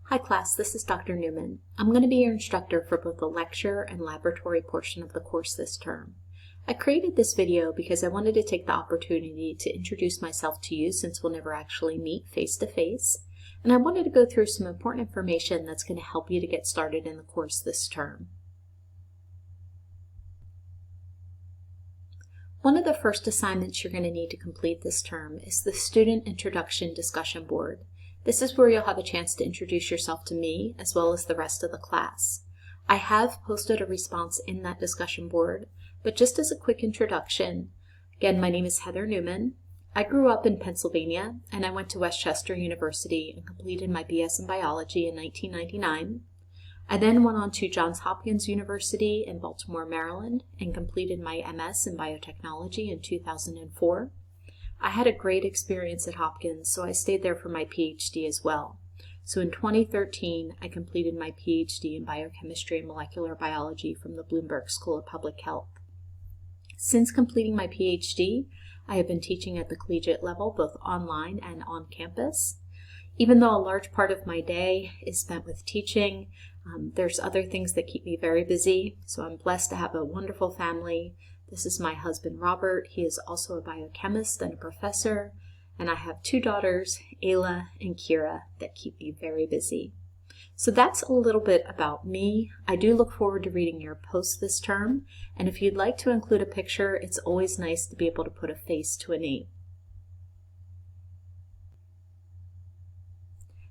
Hi class, this is Dr. Newman. I'm going to be your instructor for both the lecture and laboratory portion of the course this term. I created this video because I wanted to take the opportunity to introduce myself to you since we'll never actually meet face to face, and I wanted to go through some important information that's going to help you to get started in the course this term. One of the first assignments you're going to need to complete this term is the Student Introduction Discussion Board. This is where you'll have a chance to introduce yourself to me as well as the rest of the class. I have posted a response in that discussion board, but just as a quick introduction, again, my name is Heather Newman. I grew up in Pennsylvania and I went to Westchester University and completed my BS in biology in 1999. I then went on to Johns Hopkins University in Baltimore, Maryland and completed my MS in biotechnology in 2004. I had a great experience at Hopkins, so I stayed there for my PhD as well. So in 2013, I completed my PhD in biochemistry and molecular biology from the Bloomberg School of Public Health. Since completing my PhD, I have been teaching at the collegiate level, both online and on campus. Even though a large part of my day is spent with teaching, there's other things that keep me very busy. So I'm blessed to have a wonderful family. This is my husband, Robert. He is also a biochemist and a professor. And I have two daughters, Ayla and Kira, that keep me very busy. So that's a little bit about me. I do look forward to reading your posts this term. And if you'd like to include a picture, it's always nice to be able to put a face to a name.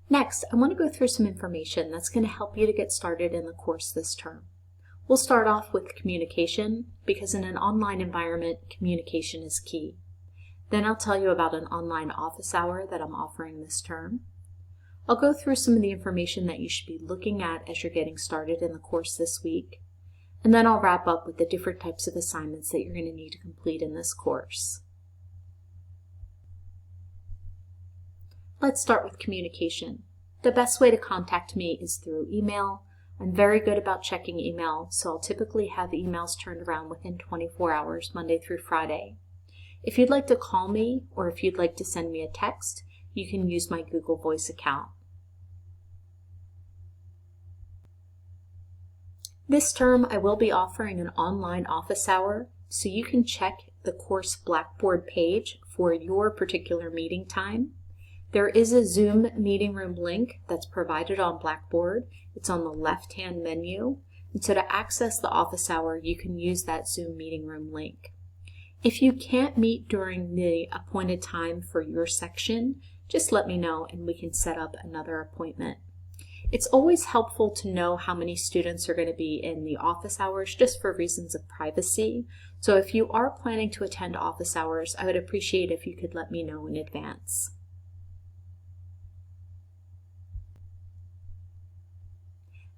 Next, I want to go through some information that's going to help you to get started in the course this term. We'll start off with communication, because in an online environment, communication is key. Then I'll tell you about an online office hour that I'm offering this term. I'll go through some of the information that you should be looking at as you're getting started in the course this week. And then I'll wrap up with the different types of assignments that you're going to need to complete in this course. Let's start with communication. The best way to contact me is through email. I'm very good about checking email, so I'll typically have emails turned around within 24 hours, Monday through Friday. If you'd like to call me, or if you'd like to send me a text, you can use my Google Voice account. This term, I will be offering an online office hour, so you can check the course Blackboard page for your particular meeting time. There is a Zoom meeting room link that's provided on Blackboard. It's on the left-hand menu. And so to access the office hour, you can use that Zoom meeting room link. If you can't meet during the appointed time for your section, just let me know and we can set up another appointment. It's always helpful to know how many students are going to be in the office hours just for reasons of privacy. So if you are planning to attend office hours, I would appreciate if you could let me know in advance.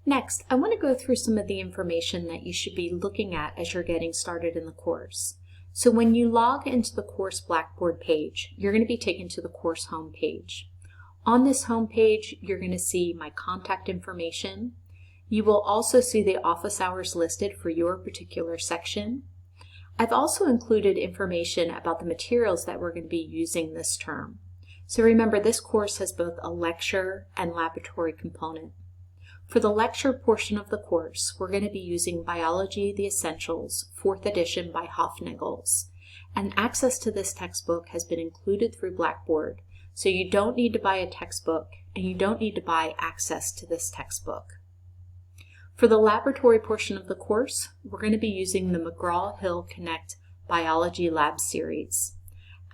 Next, I want to go through some of the information that you should be looking at as you're getting started in the course. So when you log into the course Blackboard page, you're going to be taken to the course home page. On this home page, you're going to see my contact information. You will also see the office hours listed for your particular section. I've also included information about the materials that we're going to be using this term. So remember, this course has both a lecture and laboratory component. For the lecture portion of the course, we're going to be using Biology, the Essentials, 4th edition by Hoffnagels. And access to this textbook has been included through Blackboard, so you don't need to buy a textbook and you don't need to buy access to this textbook. For the laboratory portion of the course, we're going to be using the McGraw-Hill Connect Biology Lab series.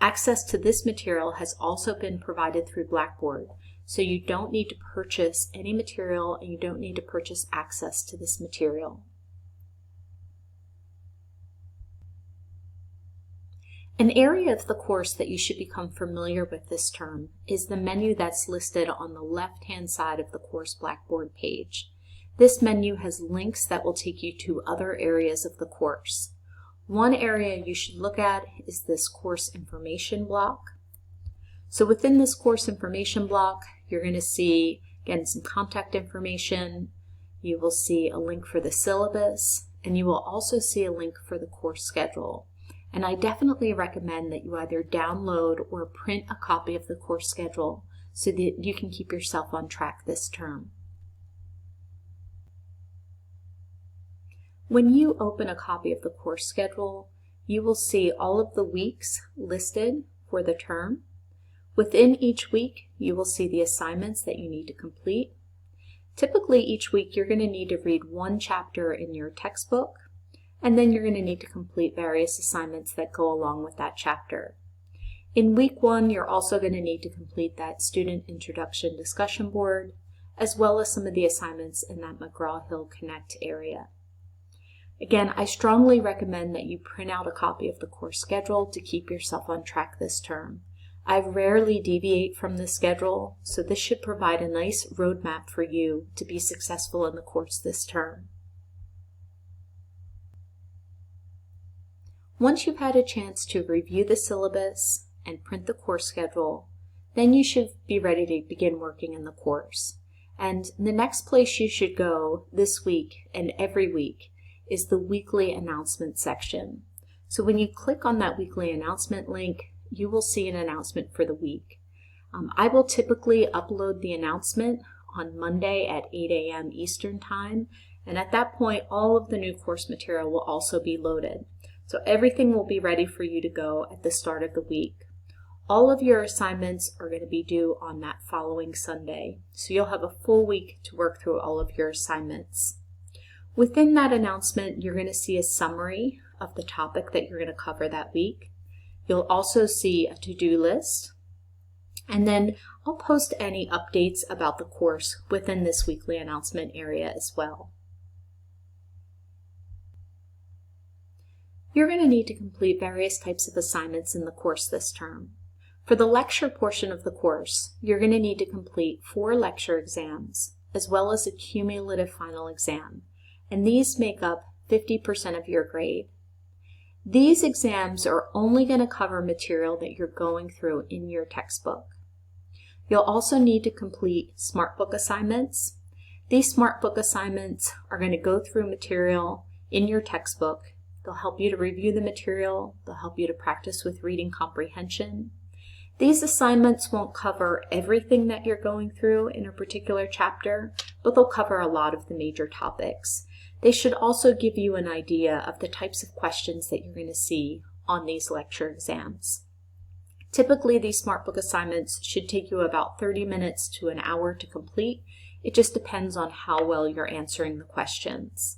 Access to this material has also been provided through Blackboard, so you don't need to purchase any material and you don't need to purchase access to this material. An area of the course that you should become familiar with this term is the menu that's listed on the left-hand side of the course Blackboard page. This menu has links that will take you to other areas of the course. One area you should look at is this course information block. So within this course information block, you're going to see, again, some contact information. You will see a link for the syllabus, and you will also see a link for the course schedule. And I definitely recommend that you either download or print a copy of the course schedule so that you can keep yourself on track this term. When you open a copy of the course schedule, you will see all of the weeks listed for the term. Within each week, you will see the assignments that you need to complete. Typically, each week you're going to need to read one chapter in your textbook, and then you're going to need to complete various assignments that go along with that chapter. In week 1, you're also going to need to complete that student introduction discussion board, as well as some of the assignments in that McGraw-Hill Connect area. Again, I strongly recommend that you print out a copy of the course schedule to keep yourself on track this term. I rarely deviate from the schedule, so this should provide a nice roadmap for you to be successful in the course this term. Once you've had a chance to review the syllabus and print the course schedule, then you should be ready to begin working in the course. And the next place you should go this week and every week is the weekly announcement section. So when you click on that weekly announcement link, you will see an announcement for the week. I will typically upload the announcement on Monday at 8 a.m. Eastern Time, and at that point all of the new course material will also be loaded. So everything will be ready for you to go at the start of the week. All of your assignments are going to be due on that following Sunday, so you'll have a full week to work through all of your assignments. Within that announcement, you're going to see a summary of the topic that you're going to cover that week. You'll also see a to-do list, and then I'll post any updates about the course within this weekly announcement area as well. You're going to need to complete various types of assignments in the course this term. For the lecture portion of the course, you're going to need to complete 4 lecture exams, as well as a cumulative final exam, and these make up 50% of your grade. These exams are only going to cover material that you're going through in your textbook. You'll also need to complete SmartBook assignments. These SmartBook assignments are going to go through material in your textbook. They'll help you to review the material. They'll help you to practice with reading comprehension. These assignments won't cover everything that you're going through in a particular chapter, but they'll cover a lot of the major topics. They should also give you an idea of the types of questions that you're going to see on these lecture exams. Typically, these SmartBook assignments should take you about 30 minutes to an hour to complete. It just depends on how well you're answering the questions.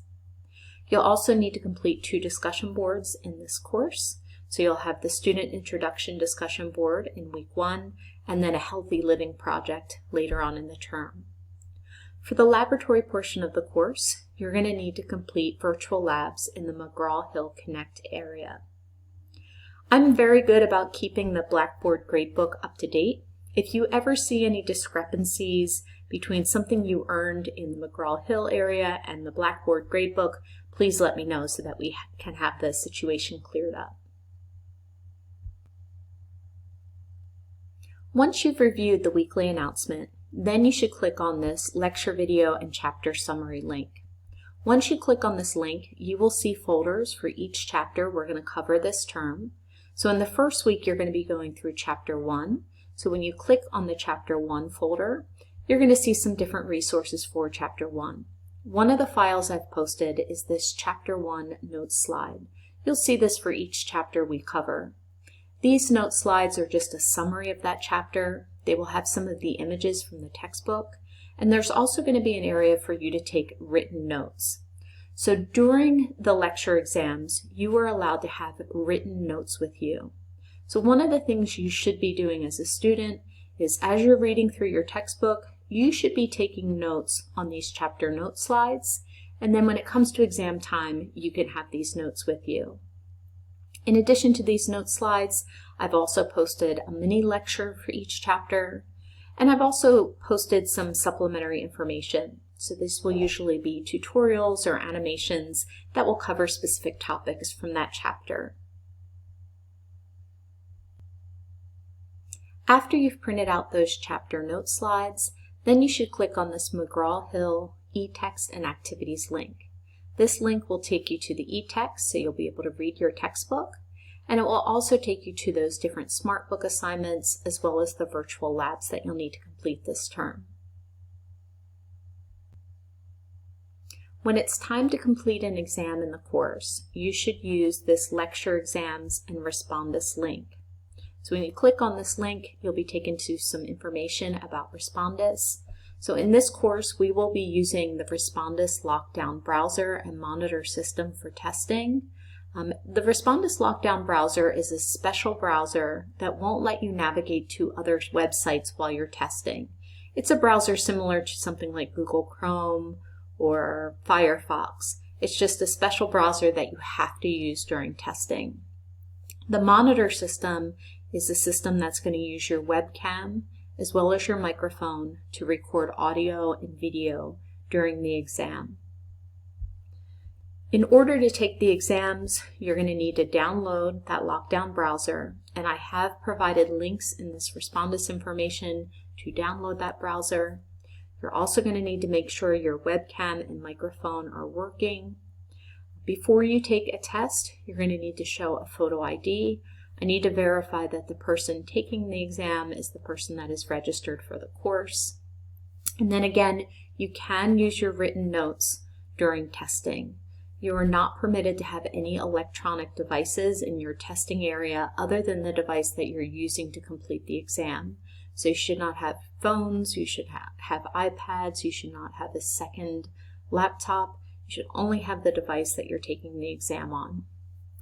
You'll also need to complete 2 discussion boards in this course. So you'll have the Student Introduction Discussion Board in week 1, and then a Healthy Living project later on in the term. For the laboratory portion of the course, you're going to need to complete virtual labs in the McGraw-Hill Connect area. I'm very good about keeping the Blackboard gradebook up to date. If you ever see any discrepancies between something you earned in the McGraw-Hill area and the Blackboard gradebook, please let me know so that we can have the situation cleared up. Once you've reviewed the weekly announcement, then you should click on this lecture video and chapter summary link. Once you click on this link, you will see folders for each chapter we're going to cover this term. So in the first week, you're going to be going through chapter 1. So when you click on the chapter 1 folder, you're going to see some different resources for chapter 1. One of the files I've posted is this chapter 1 notes slide. You'll see this for each chapter we cover. These note slides are just a summary of that chapter. They will have some of the images from the textbook, and there's also going to be an area for you to take written notes. So during the lecture exams, you are allowed to have written notes with you. So one of the things you should be doing as a student is, as you're reading through your textbook, you should be taking notes on these chapter note slides, and then when it comes to exam time, you can have these notes with you. In addition to these note slides, I've also posted a mini lecture for each chapter, and I've also posted some supplementary information. So this will usually be tutorials or animations that will cover specific topics from that chapter. After you've printed out those chapter note slides, then you should click on this McGraw-Hill eText and Activities link. This link will take you to the eText, so you'll be able to read your textbook. And it will also take you to those different SmartBook assignments as well as the virtual labs that you'll need to complete this term. When it's time to complete an exam in the course, you should use this Lecture Exams and Respondus link. So when you click on this link, you'll be taken to some information about Respondus. So in this course, we will be using the Respondus Lockdown Browser and Monitor System for testing. The Respondus Lockdown Browser is a special browser that won't let you navigate to other websites while you're testing. It's a browser similar to something like Google Chrome or Firefox. It's just a special browser that you have to use during testing. The Monitor System is a system that's going to use your webcam as well as your microphone to record audio and video during the exam. In order to take the exams, you're going to need to download that lockdown browser, and I have provided links in this Respondus information to download that browser. You're also going to need to make sure your webcam and microphone are working. Before you take a test, you're going to need to show a photo ID. I need to verify that the person taking the exam is the person that is registered for the course. And then again, you can use your written notes during testing. You are not permitted to have any electronic devices in your testing area other than the device that you're using to complete the exam. So you should not have phones, you should have iPads, you should not have a second laptop. You should only have the device that you're taking the exam on.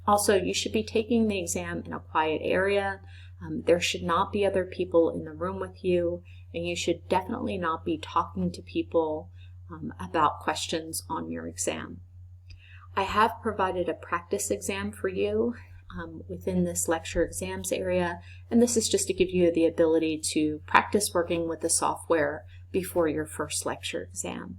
Also, you should be taking the exam in a quiet area. There should not be other people in the room with you, and you should definitely not be talking to people about questions on your exam. I have provided a practice exam for you within this lecture exams area, and this is just to give you the ability to practice working with the software before your first lecture exam.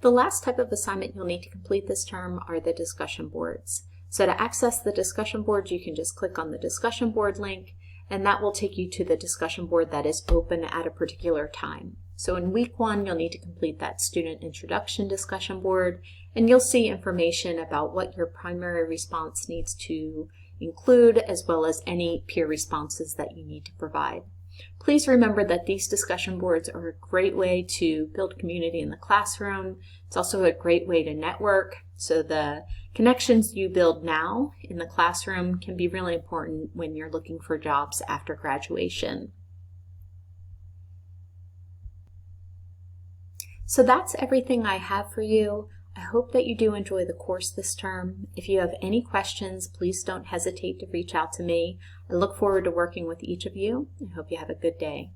The last type of assignment you'll need to complete this term are the discussion boards. So to access the discussion board, you can just click on the discussion board link, and that will take you to the discussion board that is open at a particular time. So in week 1, you'll need to complete that student introduction discussion board, and you'll see information about what your primary response needs to include, as well as any peer responses that you need to provide. Please remember that these discussion boards are a great way to build community in the classroom. It's also a great way to network, so the connections you build now in the classroom can be really important when you're looking for jobs after graduation. So that's everything I have for you. I hope that you do enjoy the course this term. If you have any questions, please don't hesitate to reach out to me. I look forward to working with each of you. I hope you have a good day.